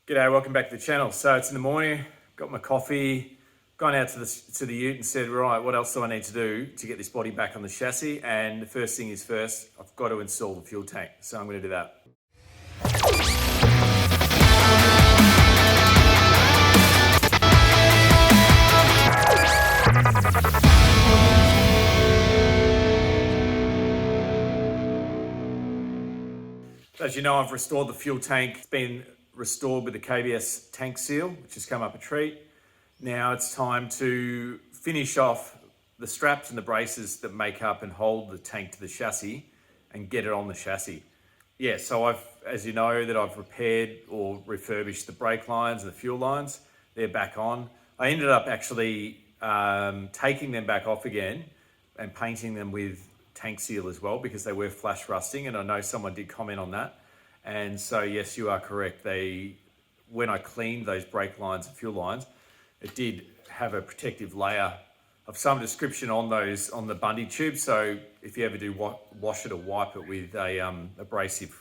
G'day, welcome back to the channel. So it's in the morning, got my coffee, gone out to the ute and said, right, what else do I need to do to get this body back on the chassis? And the first thing is first, I've got to install the fuel tank. So I'm going to do that. As you know, I've restored the fuel tank. It's been restored with the KBS tank seal, which has come up a treat. Now it's time to finish off the straps and the braces that make up and hold the tank to the chassis and get it on the chassis. Yeah, so as you know, I've repaired or refurbished the brake lines and the fuel lines. They're back on. I ended up actually taking them back off again and painting them with tank seal as well, because they were flash rusting, and I know someone did comment on that. And so yes, you are correct. When I cleaned those brake lines and fuel lines, it did have a protective layer of some description on the Bundy tube. So if you ever do wash it or wipe it with a abrasive,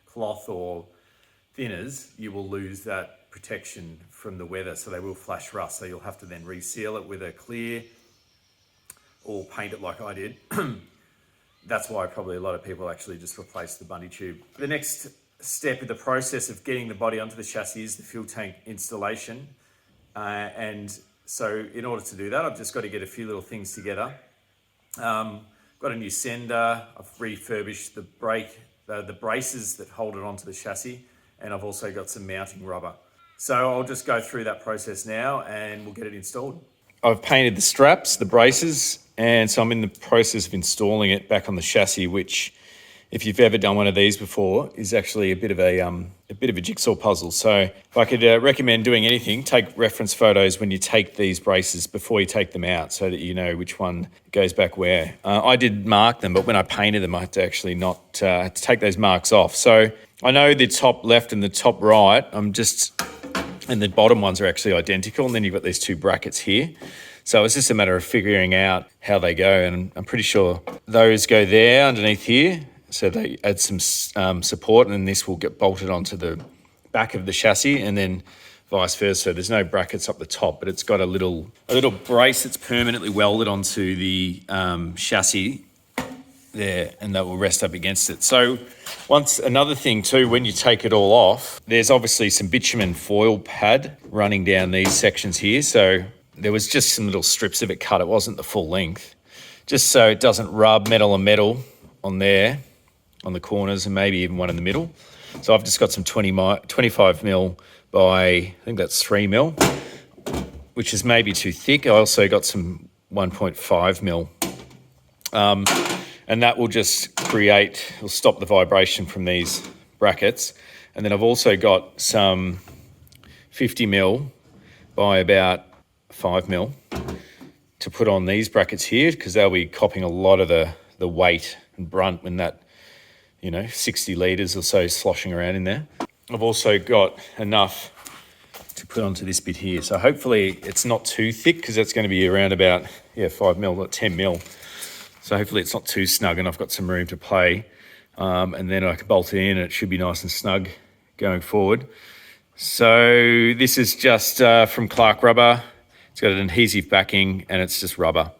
cloth or thinners, you will lose that protection from the weather. So they will flash rust. So you'll have to then reseal it with a clear or paint it like I did. That's why probably a lot of people actually just replace the Bundy tube. The next step in the process of getting the body onto the chassis is the fuel tank installation. And so in order to do that, I've just got to get a few little things together. Got a new sender, I've refurbished the braces that hold it onto the chassis, and I've also got some mounting rubber. So I'll just go through that process now and we'll get it installed. I've painted the straps, the braces, and so I'm in the process of installing it back on the chassis, which, if you've ever done one of these before, is actually a bit of a jigsaw puzzle. So if I could recommend doing anything, take reference photos when you take these braces before you take them out, so that you know which one goes back where. I did mark them, but when I painted them, I had to actually had to take those marks off. So I know the top left and the top right, and the bottom ones are actually identical, and then you've got these two brackets here. So it's just a matter of figuring out how they go, and I'm pretty sure those go there underneath here, so they add some support, and then this will get bolted onto the back of the chassis, and then vice versa. There's no brackets up the top, but it's got a little brace that's permanently welded onto the chassis there, and that will rest up against it. So another thing too, when you take it all off, there's obviously some bitumen foil pad running down these sections here. So there was just some little strips of it cut. It wasn't the full length, just so it doesn't rub metal on metal on there, on the corners, and maybe even one in the middle. So I've just got some 25 mil by, I think that's 3 mil, which is maybe too thick. I also got some 1.5 mil. And that will just will stop the vibration from these brackets. And then I've also got some 50 mil by about 5 mil to put on these brackets here, because they'll be copping a lot of the weight and brunt when that, 60 litres or so sloshing around in there. I've also got enough to put onto this bit here. So hopefully it's not too thick, because that's going to be around about 5 mil or 10 mil. So hopefully it's not too snug, and I've got some room to play. And then I can bolt it in and it should be nice and snug going forward. So this is just from Clark Rubber. It's got an adhesive backing and it's just rubber.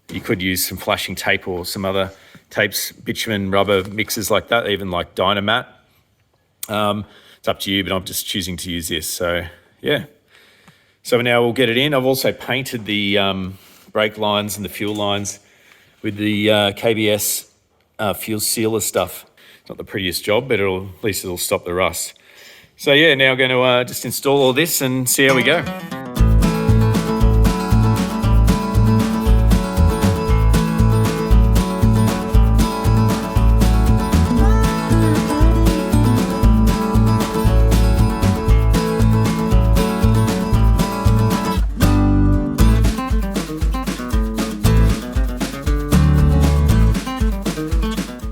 You could use some flashing tape or some other tapes, bitumen rubber mixes like that, even like Dynamat. It's up to you, but I'm just choosing to use this. So yeah. So now we'll get it in. I've also painted the brake lines and the fuel lines with the KBS fuel sealer stuff. It's not the prettiest job, but at least it'll stop the rust. So yeah, now I'm going to just install all this and see how we go.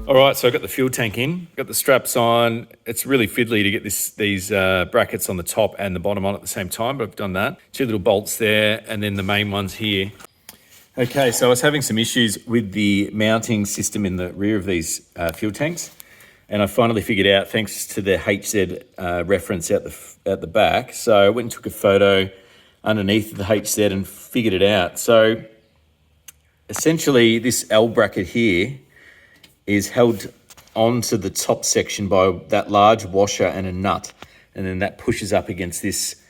All right, so I've got the fuel tank in, got the straps on. It's really fiddly to get these brackets on the top and the bottom on at the same time, but I've done that. 2 little bolts there, and then the main ones here. Okay, so I was having some issues with the mounting system in the rear of these fuel tanks. And I finally figured out, thanks to the HZ reference at the back. So I went and took a photo underneath the HZ and figured it out. So essentially this L bracket here is held onto the top section by that large washer and a nut. And then that pushes up against this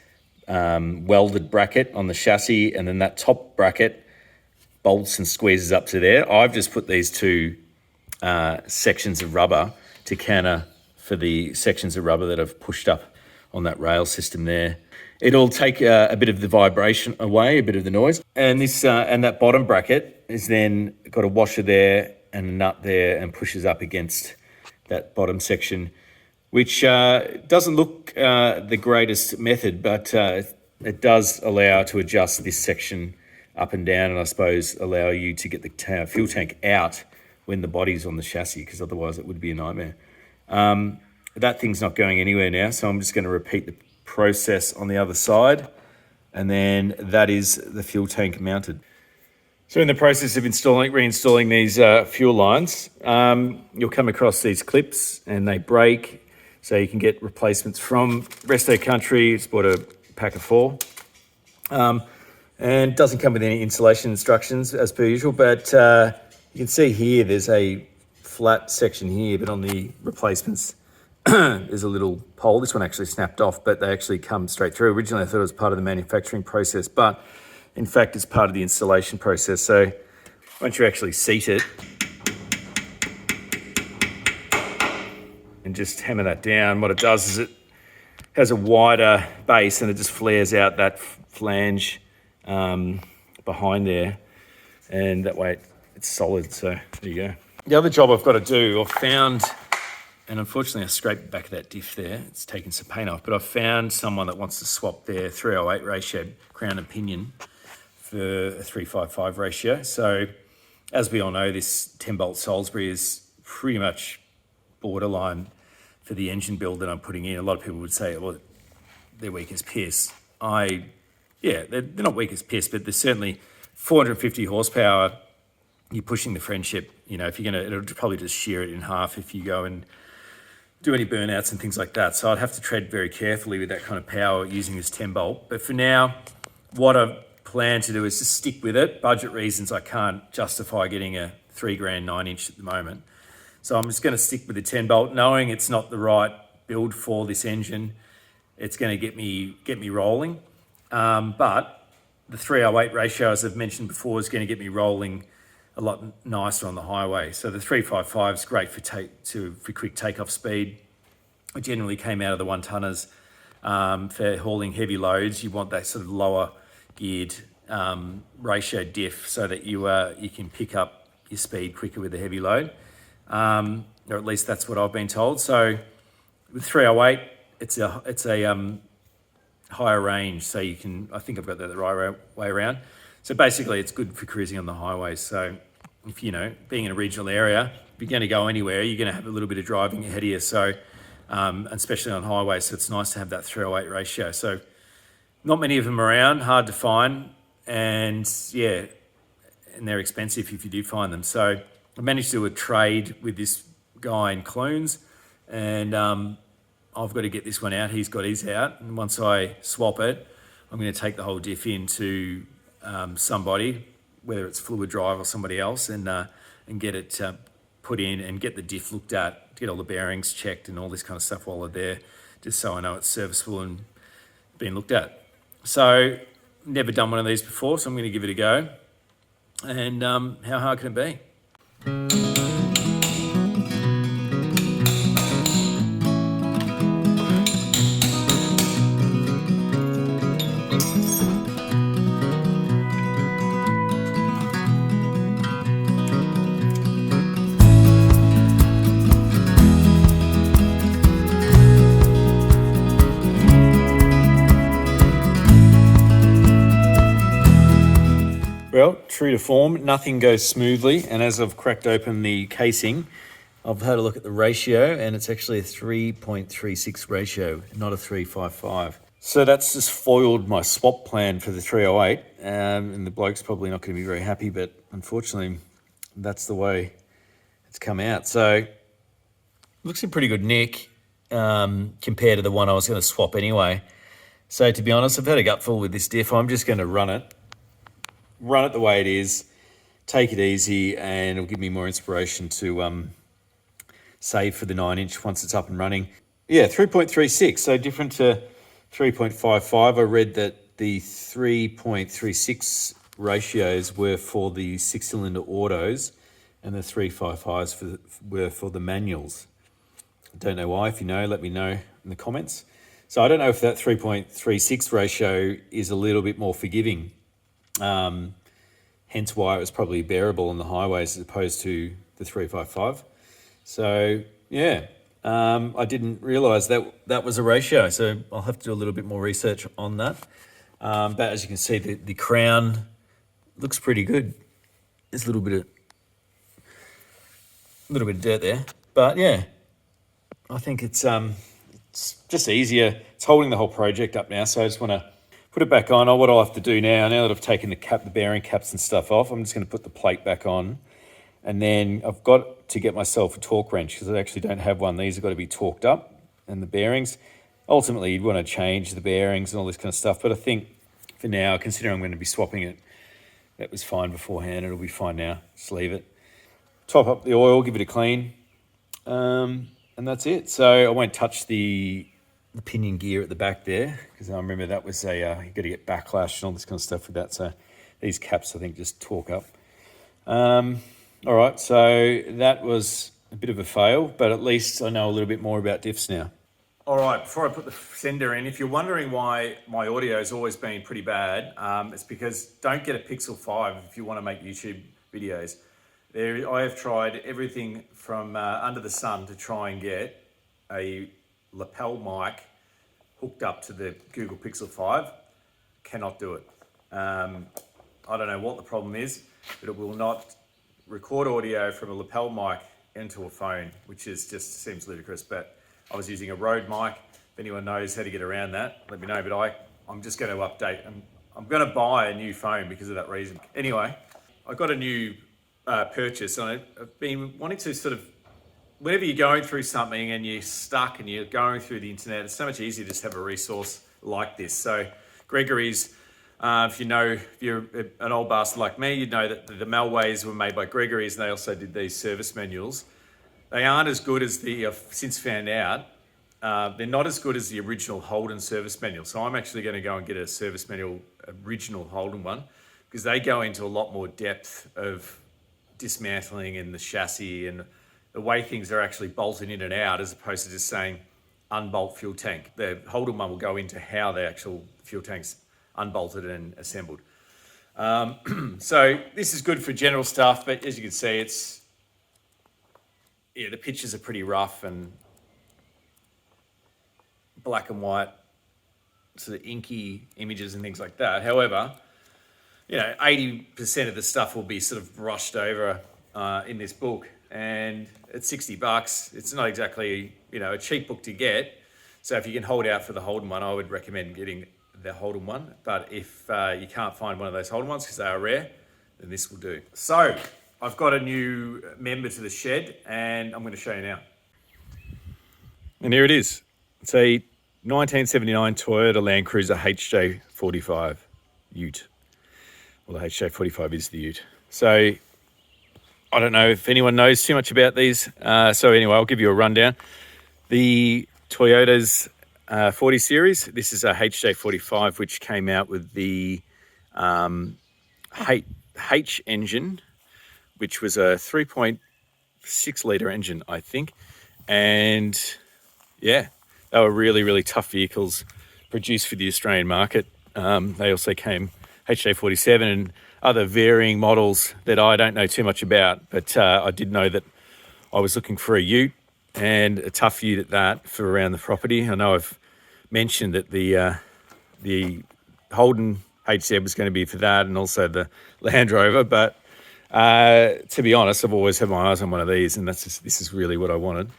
welded bracket on the chassis. And then that top bracket bolts and squeezes up to there. I've just put these two sections of rubber to counter for the sections of rubber that I've pushed up on that rail system there. It'll take a bit of the vibration away, a bit of the noise. And this and that bottom bracket is then got a washer there and a nut there and pushes up against that bottom section, which doesn't look the greatest method, but it does allow to adjust this section up and down, and I suppose allow you to get the fuel tank out when the body's on the chassis, because otherwise it would be a nightmare. That thing's not going anywhere now, so I'm just going to repeat the process on the other side, and then that is the fuel tank mounted. So in the process of reinstalling these fuel lines, you'll come across these clips and they break, so you can get replacements from Resto Country. It's bought a pack of 4. And doesn't come with any installation instructions as per usual, but you can see here there's a flat section here, but on the replacements there's a little pole. This one actually snapped off, but they actually come straight through. Originally I thought it was part of the manufacturing process, but in fact it's part of the installation process. So once you actually seat it and just hammer that down, what it does is it has a wider base and it just flares out that flange behind there, and that way it's solid. So there you go. The other job I've got to do, I've found, and unfortunately I scraped the back of that diff there, it's taken some paint off, but I've found someone that wants to swap their 308 ratio crown and pinion for a 355 ratio. So as we all know, this 10-bolt Salisbury is pretty much borderline for the engine build that I'm putting in. A lot of people would say, well, they're weak as piss. Yeah, they're not weak as piss, but they're certainly 450 horsepower. You're pushing the friendship. You know, if you're gonna, it'll probably just shear it in half if you go and do any burnouts and things like that. So I'd have to tread very carefully with that kind of power using this 10-bolt. But for now, what I plan to do is just stick with it. Budget reasons, I can't justify getting a $3,000 9-inch at the moment. So I'm just going to stick with the 10-bolt, knowing it's not the right build for this engine. It's going to get me rolling. But the 308 ratio, as I've mentioned before, is going to get me rolling a lot nicer on the highway. So the 355 is great for quick takeoff speed. It generally came out of the 1-tonners for hauling heavy loads. You want that sort of lower geared ratio diff so that you can pick up your speed quicker with a heavy load, or at least that's what I've been told. So with 308, it's a higher range, so you can, I think I've got that the right way around. So basically it's good for cruising on the highways. So if, you know, being in a regional area, if you're going to go anywhere, you're going to have a little bit of driving ahead of you. So, especially on highways, so it's nice to have that 308 ratio. So not many of them around, hard to find, and yeah, and they're expensive if you do find them. So I managed to do a trade with this guy in Clunes, and I've got to get this one out. He's got his out, and once I swap it, I'm going to take the whole diff into somebody, whether it's Fluid Drive or somebody else, and get it put in and get the diff looked at, get all the bearings checked and all this kind of stuff while they're there, just so I know it's serviceable and being looked at. So never done one of these before, so I'm going to give it a go. And how hard can it be? Well, true to form, nothing goes smoothly, and as I've cracked open the casing, I've had a look at the ratio, and it's actually a 3.36 ratio, not a 355. So that's just foiled my swap plan for the 308, and the bloke's probably not going to be very happy, but unfortunately, that's the way it's come out. So Looks in pretty good nick compared to the one I was going to swap anyway. So to be honest, I've had a gutful with this diff. I'm just going to run it the way it is, take it easy, and it'll give me more inspiration to save for the 9-inch once it's up and running. Yeah, 3.36, so different to 3.55. I read that the 3.36 ratios were for the 6-cylinder autos and the 355s were for the manuals. I don't know why. If you know, let me know in the comments. So I don't know if that 3.36 ratio is a little bit more forgiving, hence why it was probably bearable on the highways as opposed to the 355. So yeah, I didn't realise that was a ratio, so I'll have to do a little bit more research on that. But as you can see, the crown looks pretty good. There's a little bit of dirt there, but yeah, I think it's just easier. It's holding the whole project up now, so I just want to put it back on. What I'll have to do now that I've taken the bearing caps and stuff off, I'm just going to put the plate back on. And then I've got to get myself a torque wrench because I actually don't have one. These have got to be torqued up, and the bearings. Ultimately, you'd want to change the bearings and all this kind of stuff. But I think for now, considering I'm going to be swapping it, that was fine beforehand. It'll be fine now. Just leave it. Top up the oil, give it a clean, and that's it. So I won't touch the pinion gear at the back there because I remember that was you got to get backlash and all this kind of stuff with that. So these caps, I think, just torque up. All right, so that was a bit of a fail, but at least I know a little bit more about diffs now. All right, before I put the sender in, if you're wondering why my audio has always been pretty bad, it's because don't get a Pixel 5 if you want to make YouTube videos. I have tried everything from under the sun to try and get a lapel mic hooked up to the Google Pixel 5. Cannot do it. I don't know what the problem is, but it will not record audio from a lapel mic into a phone, which just seems ludicrous. But I was using a Rode mic. If anyone knows how to get around that, let me know. But I'm just going to update. I'm going to buy a new phone because of that reason. Anyway, I got a new purchase, and I've been wanting to sort of, whenever you're going through something and you're stuck and you're going through the internet, it's so much easier to just have a resource like this. So Gregory's, if you're an old bastard like me, you'd know that the Melways were made by Gregory's, and they also did these service manuals. They aren't as good as I've since found out, they're not as good as the original Holden service manual. So I'm actually going to go and get a service manual, original Holden one, because they go into a lot more depth of dismantling and the chassis and the way things are actually bolted in and out, as opposed to just saying unbolt fuel tank. The Holden one will go into how the actual fuel tank's unbolted and assembled. So this is good for general stuff, but as you can see, the pictures are pretty rough and black and white, sort of inky images and things like that. However, 80% of the stuff will be sort of brushed over in this book, and at $60, it's not exactly a cheap book to get. So if you can hold out for the Holden one, I would recommend getting the Holden one. But if you can't find one of those Holden ones because they are rare, then this will do. So I've got a new member to the shed, and I'm going to show you now. And here it is. It's a 1979 Toyota Land Cruiser HJ45 Ute. Well, the HJ45 is the Ute. So I don't know if anyone knows too much about these. So anyway, I'll give you a rundown. The Toyota's 40 series. This is a HJ45, which came out with the H engine, which was a 3.6 litre engine, I think. And yeah, they were really, really tough vehicles produced for the Australian market. They also came HJ47 and other varying models that I don't know too much about, but I did know that I was looking for a ute, and a tough ute at that, for around the property. I know I've mentioned that the Holden HZ was going to be for that, and also the Land Rover, but to be honest, I've always had my eyes on one of these, and this is really what I wanted,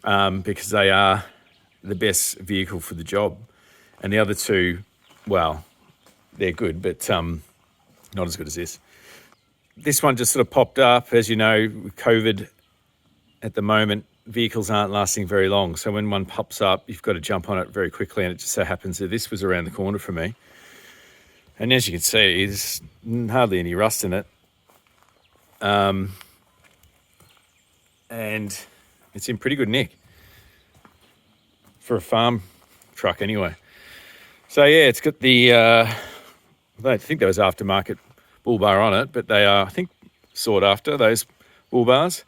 because they are the best vehicle for the job. And the other two, well, they're good, but not as good as this. This one just sort of popped up. As you know, with COVID at the moment, vehicles aren't lasting very long. So when one pops up, you've got to jump on it very quickly. And it just so happens that this was around the corner for me. And as you can see, there's hardly any rust in it. And it's in pretty good nick for a farm truck anyway. So yeah, it's got the, I don't think there was aftermarket bull bar on it, but they are, I think, sought after, those bull bars.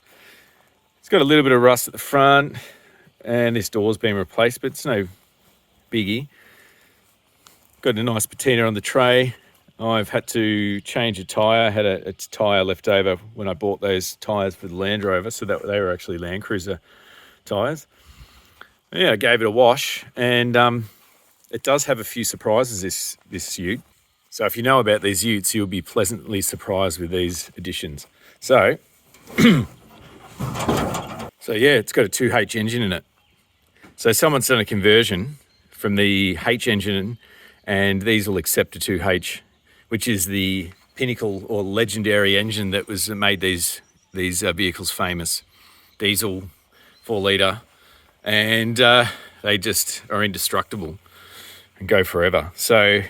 It's got a little bit of rust at the front, and this door's been replaced, but it's no biggie. Got a nice patina on the tray. I've had to change a tyre. I had a tyre left over when I bought those tyres for the Land Rover, so that they were actually Land Cruiser tyres. Yeah, I gave it a wash, and it does have a few surprises, this ute. So if you know about these utes, you'll be pleasantly surprised with these additions. So, so yeah, it's got a 2H engine in it. So someone's done a conversion from the H engine, and these will accept a 2H, which is the pinnacle or legendary engine that was made these vehicles famous. Diesel, 4 litre, and they just are indestructible and go forever. So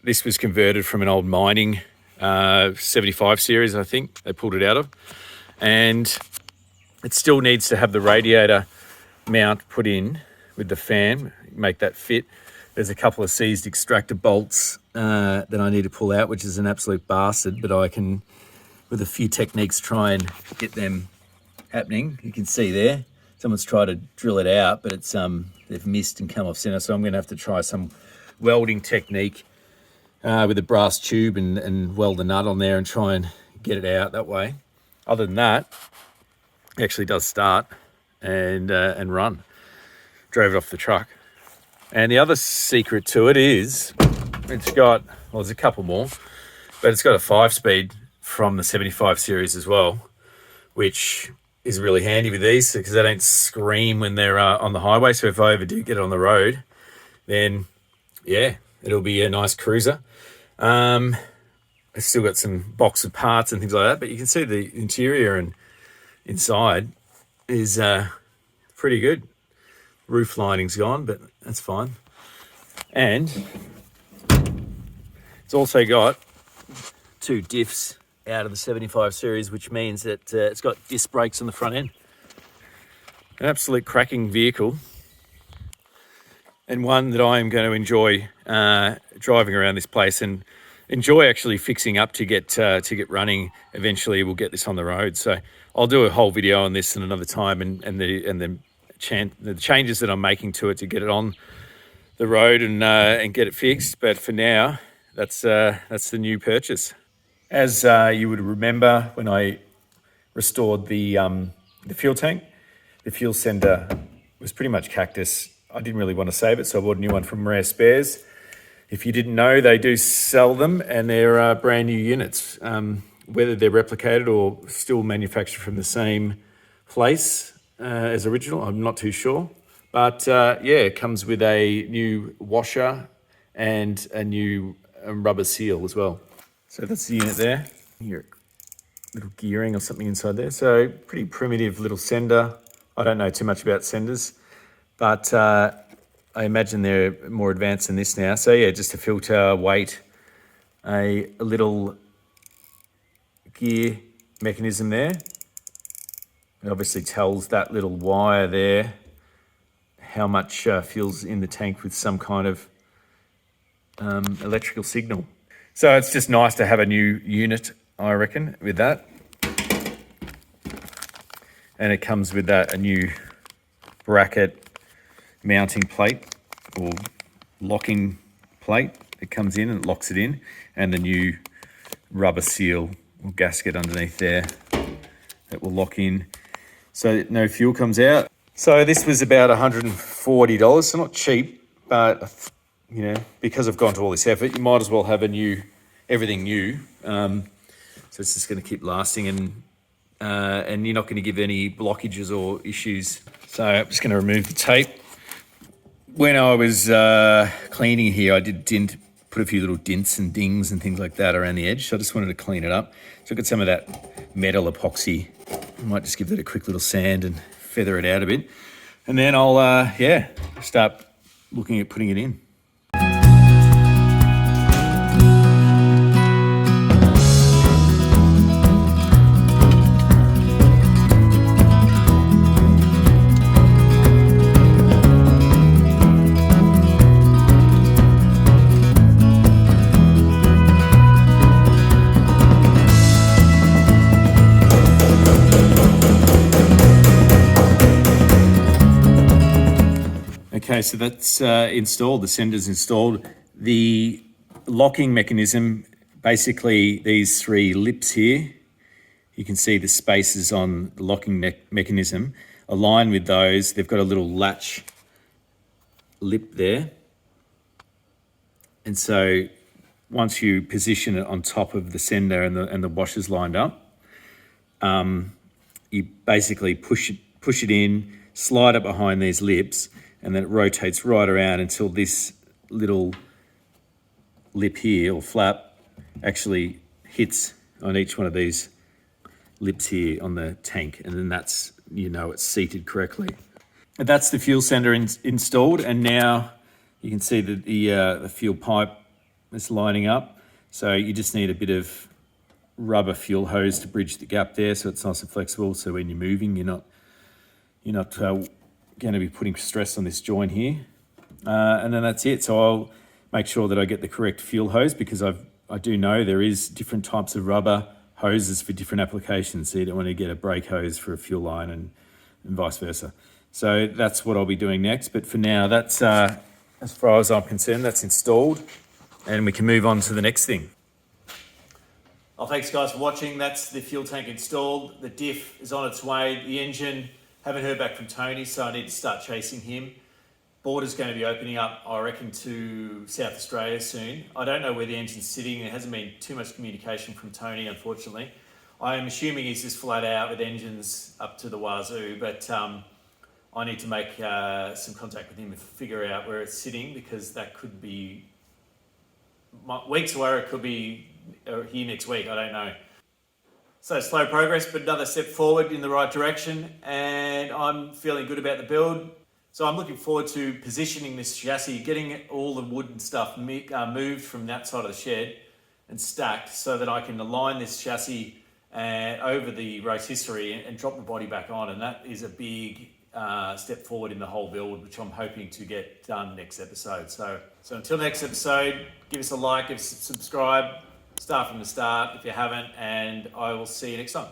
this was converted from an old mining 75 series, I think they pulled it out of, and it still needs to have the radiator mount put in with the fan, make that fit. There's a couple of seized extractor bolts that I need to pull out, which is an absolute bastard, but I can, with a few techniques, try and get them happening. You can see there, someone's tried to drill it out, but it's they've missed and come off center, so I'm gonna have to try some welding technique with a brass tube and weld a nut on there and try and get it out that way. Other than that, it actually does start and run. Drove it off the truck. And the other secret to it is it's got, well, there's a couple more, but it's got a 5-speed from the 75 series as well, which is really handy with these because they don't scream when they're on the highway. So if I ever do get it on the road, then yeah, it'll be a nice cruiser. It's still got some box of parts and things like that, but you can see the interior and inside is pretty good. Roof lining's gone, but that's fine. And it's also got 2 diffs out of the 75 series, which means that it's got disc brakes on the front end. An absolute cracking vehicle, and one that I am going to enjoy driving around this place and enjoy actually fixing up to get running. Eventually, we'll get this on the road. So I'll do a whole video on this in another time, and the changes that I'm making to it to get it on the road and get it fixed. But for now, that's the new purchase. As you would remember, when I restored the fuel tank, the fuel sender was pretty much cactus. I didn't really want to save it, so I bought a new one from Rare Spares. If you didn't know, they do sell them, and they're brand new units. Whether they're replicated or still manufactured from the same place as original, I'm not too sure. But yeah, it comes with a new washer and a new rubber seal as well. So that's the unit there. Your little gearing or something inside there. So pretty primitive little sender. I don't know too much about senders, but I imagine they're more advanced than this now. So yeah, just a filter, weight, a little gear mechanism there. It obviously tells that little wire there how much fuel's in the tank with some kind of electrical signal. So it's just nice to have a new unit, I reckon, with that. And it comes with a new bracket mounting plate or locking plate. It comes in and it locks it in, and the new rubber seal or gasket underneath there that will lock in so that no fuel comes out. So this was about $140, so not cheap, but you know, because I've gone to all this effort, you might as well have everything new. So it's just going to keep lasting, and you're not going to give any blockages or issues. So I'm just going to remove the tape. When I was cleaning here, I did put a few little dints and dings and things like that around the edge. So I just wanted to clean it up. So I got some of that metal epoxy. I might just give that a quick little sand and feather it out a bit. And then I'll, start looking at putting it in. Okay, so that's installed, the sender's installed. The locking mechanism, basically these three lips here, you can see the spaces on the locking mechanism. Align with those, they've got a little latch lip there. And so once you position it on top of the sender and the washers lined up, you basically push it in, slide it behind these lips, and then it rotates right around until this little lip here, or flap, actually hits on each one of these lips here on the tank, and then that's, it's seated correctly. And that's the fuel sender installed, and now you can see that the fuel pipe is lining up. So you just need a bit of rubber fuel hose to bridge the gap there, so it's nice and flexible. So when you're moving, you're not going to be putting stress on this joint here. And then that's it. So I'll make sure that I get the correct fuel hose, because I do know there is different types of rubber hoses for different applications. So you don't want to get a brake hose for a fuel line and vice versa. So that's what I'll be doing next. But for now, that's, as far as I'm concerned, that's installed, and we can move on to the next thing. Well, thanks guys for watching. That's the fuel tank installed. The diff is on its way. The engine, haven't heard back from Tony, so I need to start chasing him. Border's going to be opening up, I reckon, to South Australia soon. I don't know where the engine's sitting. There hasn't been too much communication from Tony, unfortunately. I am assuming he's just flat out with engines up to the wazoo, but I need to make some contact with him and figure out where it's sitting, because that could be weeks away, it could be here next week, I don't know. So slow progress, but another step forward in the right direction, and I'm feeling good about the build. So I'm looking forward to positioning this chassis, getting all the wood and stuff moved from that side of the shed and stacked, so that I can align this chassis over the rotisserie and drop the body back on. And that is a big step forward in the whole build, which I'm hoping to get done next episode. So until next episode, give us a like, give us a subscribe, start from the start if you haven't, and I will see you next time.